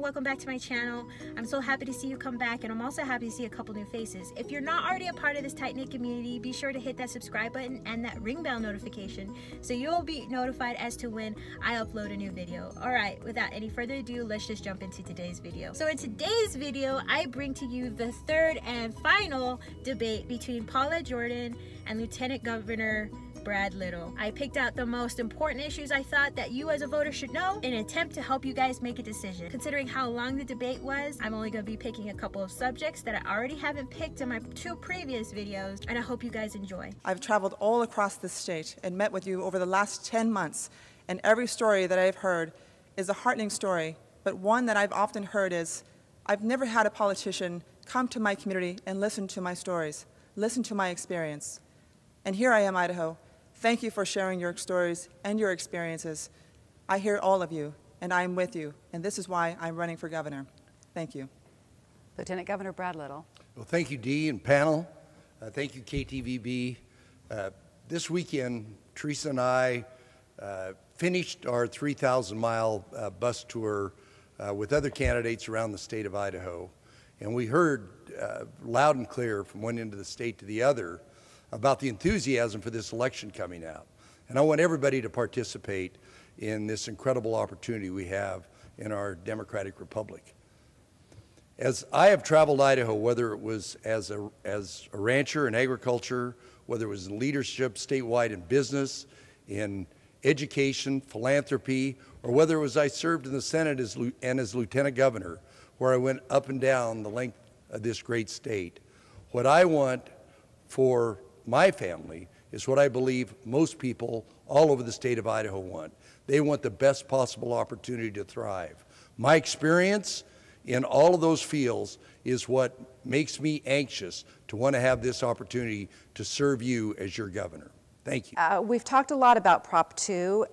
welcome back to my channel. I'm so happy to see you come back, and I'm also happy to see a couple new faces. If you're not already a part of this tight-knit community, be sure to hit that subscribe button and that ring bell notification so you'll be notified as to when I upload a new video. Alright, without any further ado, let's just jump into today's video. So in today's video, I bring to you the third and final debate between Paulette Jordan and Lieutenant Governor Brad Little. I picked out the most important issues I thought that you as a voter should know in an attempt to help you guys make a decision. Considering how long the debate was, I'm only going to be picking a couple of subjects that I already haven't picked in my two previous videos, and I hope you guys enjoy. I've traveled all across the state and met with you over the last 10 months, and every story that I've heard is a heartening story, but one that I've often heard is, I've never had a politician come to my community and listen to my stories, listen to my experience. And here I am, Idaho. Thank you for sharing your stories and your experiences. I hear all of you, and I'm with you, and this is why I'm running for governor. Thank you. Lieutenant Governor Brad Little. Well, thank you, Dee and panel. Thank you, KTVB. This weekend, Teresa and I finished our 3,000-mile bus tour with other candidates around the state of Idaho, and we heard loud and clear from one end of the state to the other about the enthusiasm for this election coming out. And I want everybody to participate in this incredible opportunity we have in our democratic republic. As I have traveled Idaho, whether it was as a rancher in agriculture, whether it was in leadership statewide in business, in education, philanthropy, or whether it was I served in the Senate as lieutenant governor, where I went up and down the length of this great state, what I want for my family is what I believe most people all over the state of Idaho want. They want the best possible opportunity to thrive. My experience in all of those fields is what makes me anxious to want to have this opportunity to serve you as your governor. Thank you. We've talked a lot about Prop 2.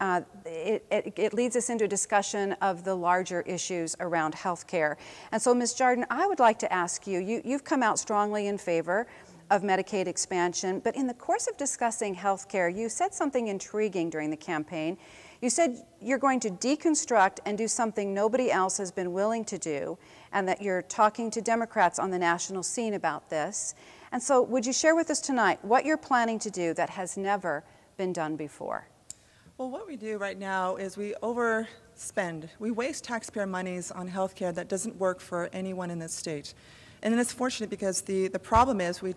It leads us into a discussion of the larger issues around health care. And so, Ms. Jordan, I would like to ask you, you've come out strongly in favor of Medicaid expansion, but in the course of discussing health care, you said something intriguing during the campaign. You said you're going to deconstruct and do something nobody else has been willing to do, and that you're talking to Democrats on the national scene about this. And so would you share with us tonight what you're planning to do that has never been done before? Well, what we do right now is we overspend. We waste taxpayer monies on health care that doesn't work for anyone in this state. And then it's fortunate because the problem is we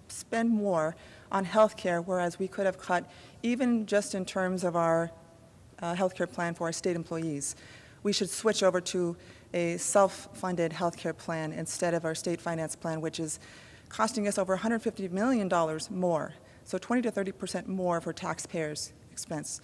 spend more on health care, whereas we could have cut, even just in terms of our health care plan for our state employees. We should switch over to a self-funded health care plan instead of our state finance plan, which is costing us over $150 million more, so 20 to 30% more for taxpayers' expense.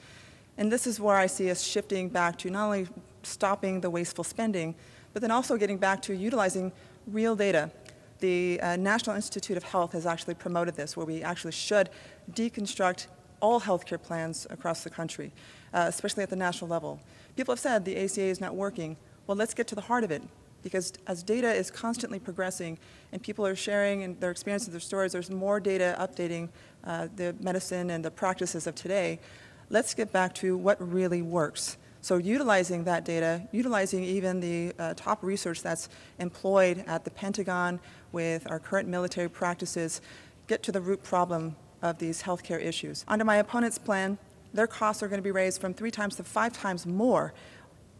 And this is where I see us shifting back to not only stopping the wasteful spending, but then also getting back to utilizing real data. The National Institute of Health has actually promoted this, where we actually should deconstruct all healthcare plans across the country, especially at the national level. People have said the ACA is not working. Well, let's get to the heart of it, because as data is constantly progressing and people are sharing their experiences, their stories, there's more data updating the medicine and the practices of today. Let's get back to what really works. So utilizing that data, utilizing even the top research that's employed at the Pentagon with our current military practices, get to the root problem of these healthcare issues. Under my opponent's plan, their costs are going to be raised from 3 times to 5 times more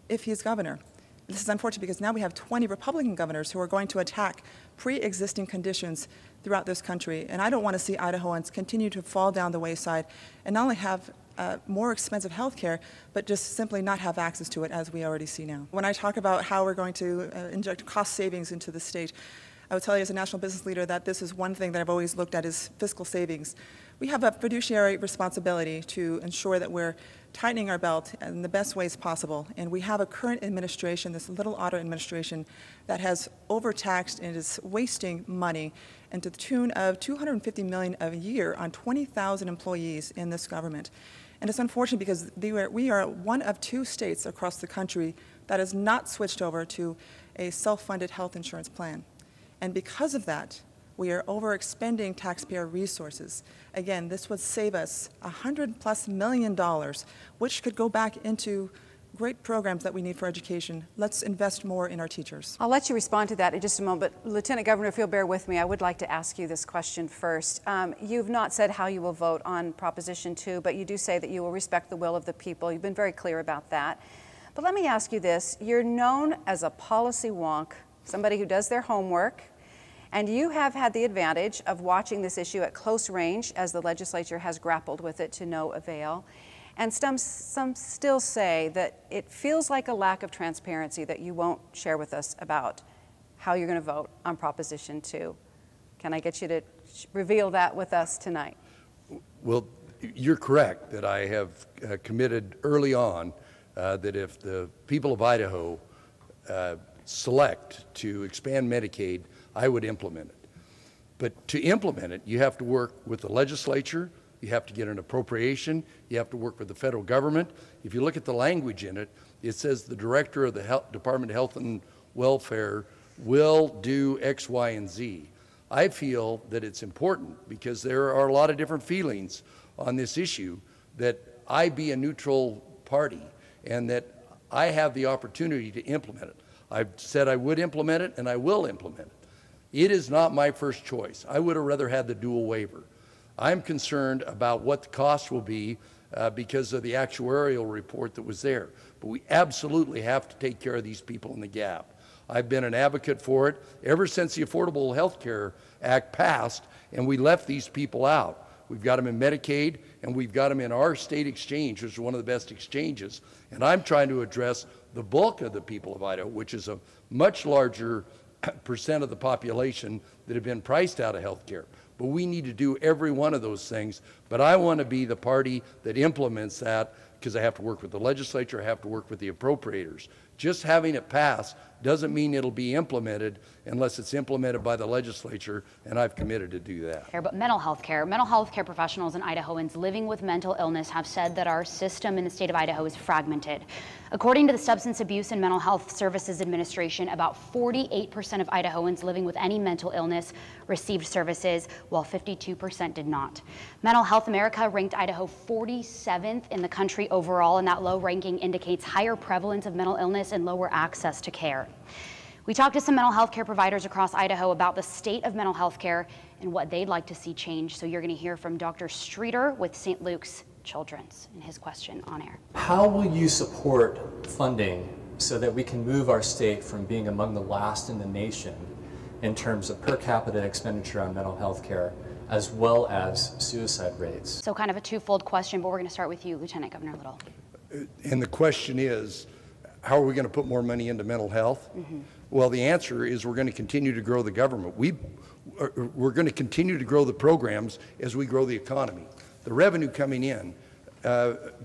if he's governor. This is unfortunate because now we have 20 Republican governors who are going to attack pre-existing conditions throughout this country. And I don't want to see Idahoans continue to fall down the wayside and not only have more expensive health care, but just simply not have access to it, as we already see now. When I talk about how we're going to inject cost savings into the state, I would tell you as a national business leader that this is one thing that I've always looked at is fiscal savings. We have a fiduciary responsibility to ensure that we're tightening our belt in the best ways possible. And we have a current administration, this little Otter administration, that has overtaxed and is wasting money, and to the tune of $250 million a year on 20,000 employees in this government. And it's unfortunate because we are one of 2 states across the country that has not switched over to a self-funded health insurance plan. And because of that, we are overexpending taxpayer resources. Again, this would save us $100+ million, which could go back into great programs that we need for education. Let's invest more in our teachers. I'll let you respond to that in just a moment, but Lieutenant Governor, if you'll bear with me, I would like to ask you this question first. You've not said how you will vote on Proposition 2, but you do say that you will respect the will of the people. You've been very clear about that. But let me ask you this. You're known as a policy wonk, somebody who does their homework, and you have had the advantage of watching this issue at close range as the legislature has grappled with it to no avail. And some still say that it feels like a lack of transparency that you won't share with us about how you're going to vote on Proposition 2. Can I get you to reveal that with us tonight? Well, you're correct that I have committed early on that if the people of Idaho select to expand Medicaid, I would implement it. But to implement it, you have to work with the legislature, you have to get an appropriation, you have to work with the federal government. If you look at the language in it, it says the director of the Department of Health and Welfare will do X, Y, and Z. I feel that it's important because there are a lot of different feelings on this issue that I be a neutral party and that I have the opportunity to implement it. I've said I would implement it and I will implement it. It is not my first choice. I would have rather had the dual waiver. I'm concerned about what the cost will be because of the actuarial report that was there. But we absolutely have to take care of these people in the gap. I've been an advocate for it ever since the Affordable Health Care Act passed and we left these people out. We've got them in Medicaid and we've got them in our state exchange, which is one of the best exchanges. And I'm trying to address the bulk of the people of Idaho, which is a much larger percent of the population that have been priced out of health care. But we need to do every one of those things. But I want to be the party that implements that because I have to work with the legislature, I have to work with the appropriators. Just having it pass doesn't mean it'll be implemented unless it's implemented by the legislature, and I've committed to do that. But mental health care professionals and Idahoans living with mental illness have said that our system in the state of Idaho is fragmented. According to the Substance Abuse and Mental Health Services Administration, about 48% of Idahoans living with any mental illness received services, while 52% did not. Mental Health America ranked Idaho 47th in the country overall, and that low ranking indicates higher prevalence of mental illness and lower access to care. We talked to some mental health care providers across Idaho about the state of mental health care and what they'd like to see change. So you're going to hear from Dr. Streeter with St. Luke's Children's in his question on air. How will you support funding so that we can move our state from being among the last in the nation in terms of per capita expenditure on mental health care as well as suicide rates? So kind of a twofold question, but we're going to start with you, Lieutenant Governor Little. And the question is, how are we going to put more money into mental health? Well, the answer is we're going to continue to grow the government. We're going to continue to grow the programs as we grow the economy. The revenue coming in,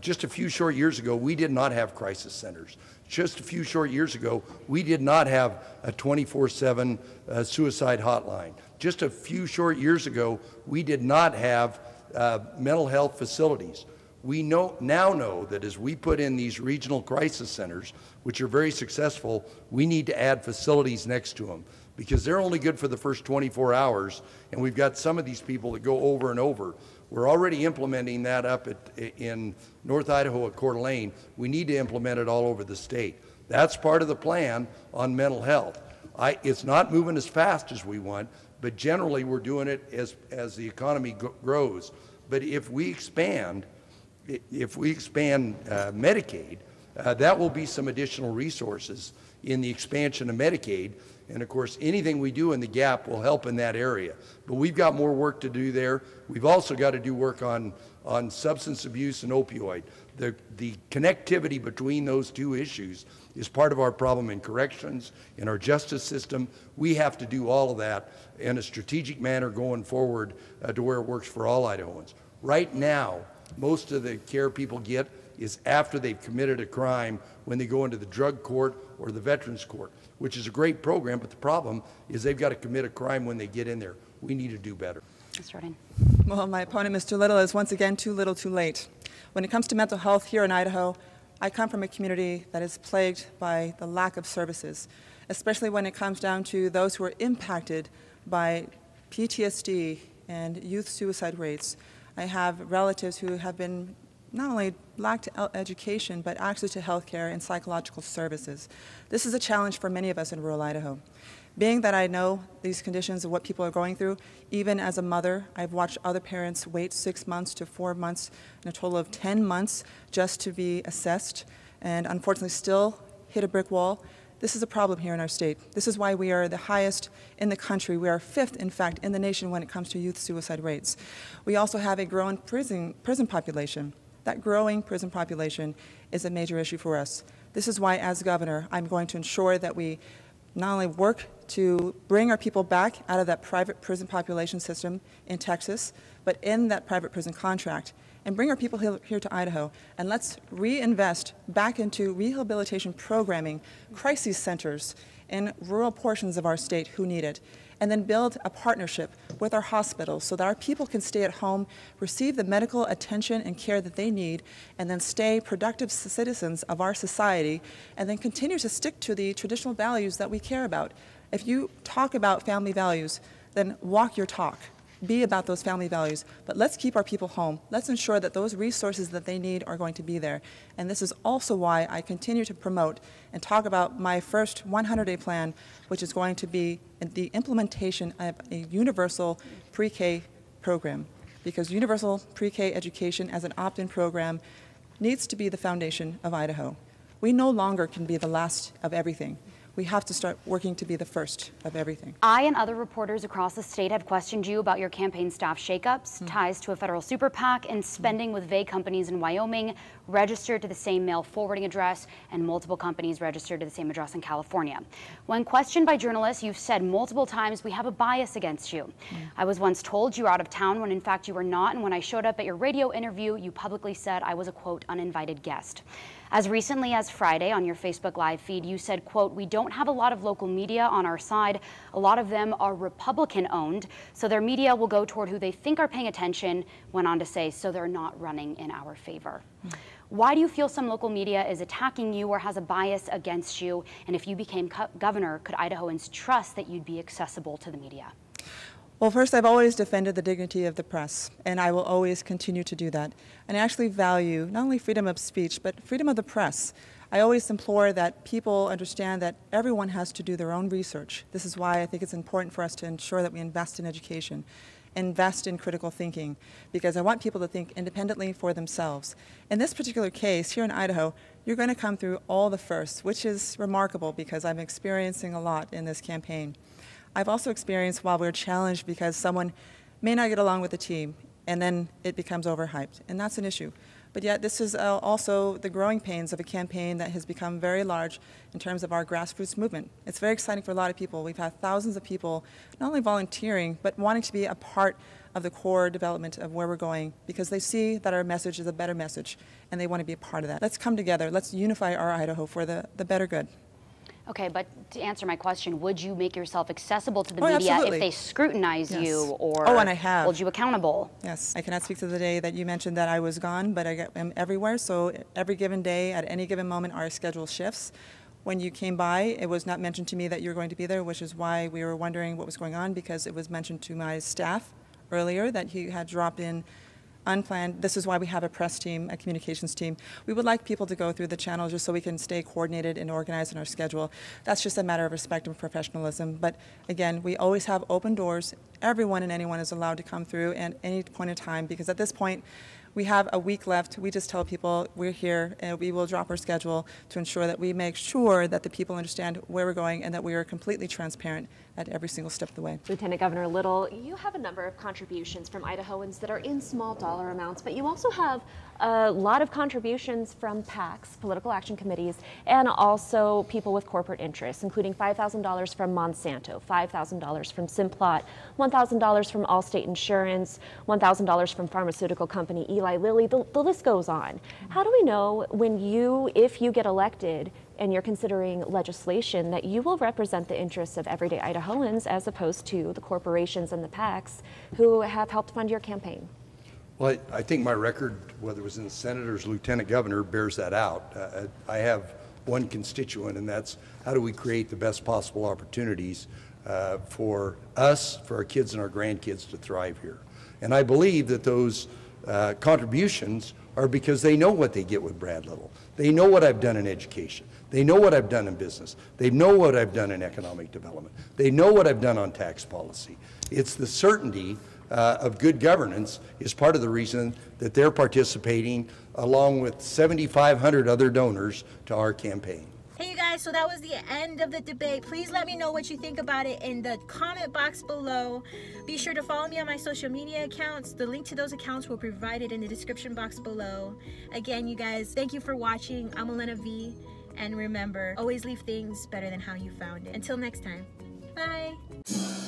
just a few short years ago, we did not have crisis centers. Just a few short years ago, we did not have a 24/7 suicide hotline. Just a few short years ago, we did not have mental health facilities. We now know that as we put in these regional crisis centers, which are very successful, we need to add facilities next to them because they're only good for the first 24 hours, and we've got some of these people that go over and over. We're already implementing that up in North Idaho at Coeur d'Alene. We need to implement it all over the state. That's part of the plan on mental health. It's not moving as fast as we want, but generally we're doing it as the economy grows. But if we expand Medicaid, that will be some additional resources in the expansion of Medicaid. And of course, anything we do in the gap will help in that area. But we've got more work to do there. We've also got to do work on substance abuse and opioid. The connectivity between those two issues is part of our problem in corrections, in our justice system. We have to do all of that in a strategic manner going forward to where it works for all Idahoans. Right now, most of the care people get is after they've committed a crime when they go into the drug court or the veterans court, which is a great program, but the problem is they've got to commit a crime when they get in there. We need to do better. Ms. Jordan. Well, my opponent, Mr. Little, is once again too little too late. When it comes to mental health here in Idaho, I come from a community that is plagued by the lack of services, especially when it comes down to those who are impacted by PTSD and youth suicide rates. I have relatives who have been not only lack to education, but access to health care and psychological services. This is a challenge for many of us in rural Idaho. Being that I know these conditions of what people are going through, even as a mother, I've watched other parents wait 6 months to 4 months, and a total of 10 months just to be assessed, and unfortunately still hit a brick wall. This is a problem here in our state. This is why we are the highest in the country. We are 5th, in fact, in the nation when it comes to youth suicide rates. We also have a growing prison population. That growing prison population is a major issue for us. This is why, as governor, I'm going to ensure that we not only work to bring our people back out of that private prison population system in Texas, but in that private prison contract, and bring our people here to Idaho, and let's reinvest back into rehabilitation programming, crisis centers in rural portions of our state who need it, and then build a partnership with our hospitals so that our people can stay at home, receive the medical attention and care that they need, and then stay productive citizens of our society, and then continue to stick to the traditional values that we care about. If you talk about family values, then walk your talk. Be about those family values, but let's keep our people home. Let's ensure that those resources that they need are going to be there. And this is also why I continue to promote and talk about my first 100-day plan, which is going to be the implementation of a universal pre-K program. Because universal pre-K education as an opt-in program needs to be the foundation of Idaho. We no longer can be the last of everything. We have to start working to be the first of everything. I and other reporters across the state have questioned you about your campaign staff shakeups, ties to a federal super PAC, and spending with VE companies in Wyoming registered to the same mail forwarding address, and multiple companies registered to the same address in California. When questioned by journalists, you've said multiple times, we have a bias against you. I was once told you were out of town when in fact you were not, and when I showed up at your radio interview, you publicly said I was a, quote, uninvited guest. As recently as Friday on your Facebook Live feed, you said, quote, we don't have a lot of local media on our side. A lot of them are Republican owned, so their media will go toward who they think are paying attention, went on to say, so they're not running in our favor. Why do you feel some local media is attacking you or has a bias against you? And if you became governor, could Idahoans trust that you'd be accessible to the media? Well, first, I've always defended the dignity of the press, and I will always continue to do that. And I actually value not only freedom of speech, but freedom of the press. I always implore that people understand that everyone has to do their own research. This is why I think it's important for us to ensure that we invest in education, invest in critical thinking, because I want people to think independently for themselves. In this particular case, here in Idaho, you're going to come through all the firsts, which is remarkable because I'm experiencing a lot in this campaign. I've also experienced while we're challenged because someone may not get along with the team, and then it becomes overhyped, and that's an issue. But yet this is also the growing pains of a campaign that has become very large in terms of our grassroots movement. It's very exciting for a lot of people. We've had thousands of people not only volunteering, but wanting to be a part of the core development of where we're going because they see that our message is a better message, and they want to be a part of that. Let's come together. Let's unify our Idaho for the better good. Okay, but to answer my question, would you make yourself accessible to the media absolutely. if they scrutinize you or and I have. hold you accountable? Yes, I cannot speak to the day that you mentioned that I was gone, but I am everywhere, so every given day, at any given moment, our schedule shifts. When you came by, it was not mentioned to me that you were going to be there, which is why we were wondering what was going on, because it was mentioned to my staff earlier that he had dropped in unplanned. This is why we have a press team, a communications team. We would like people to go through the channel just so we can stay coordinated and organized in our schedule. That's just a matter of respect and professionalism. But again, we always have open doors. Everyone and anyone is allowed to come through at any point in time, because at this point, we have a week left. We just tell people we're here and we will drop our schedule to ensure that we make sure that the people understand where we're going and that we are completely transparent at every single step of the way. Lieutenant Governor Little, you have a number of contributions from Idahoans that are in small dollar amounts, but you also have a lot of contributions from PACs, political action committees, and also people with corporate interests, including $5,000 from Monsanto, $5,000 from Simplot, $1,000 from Allstate Insurance, $1,000 from pharmaceutical company Eli Lilly. The list goes on. How do we know when if you get elected and you're considering legislation, that you will represent the interests of everyday Idahoans as opposed to the corporations and the PACs who have helped fund your campaign? Well, I think my record, whether it was in the Senate or as Lieutenant Governor, bears that out. I have one constituent, and that's how do we create the best possible opportunities for us, for our kids and our grandkids to thrive here. And I believe that those contributions are because they know what they get with Brad Little. They know what I've done in education. They know what I've done in business. They know what I've done in economic development. They know what I've done on tax policy. It's the certainty of good governance is part of the reason that they're participating along with 7,500 other donors to our campaign. Hey you guys, so that was the end of the debate. Please let me know what you think about it in the comment box below. Be sure to follow me on my social media accounts. The link to those accounts will be provided in the description box below. Again, you guys, thank you for watching. I'm ElenaVe, and remember, always leave things better than how you found it. Until next time, bye.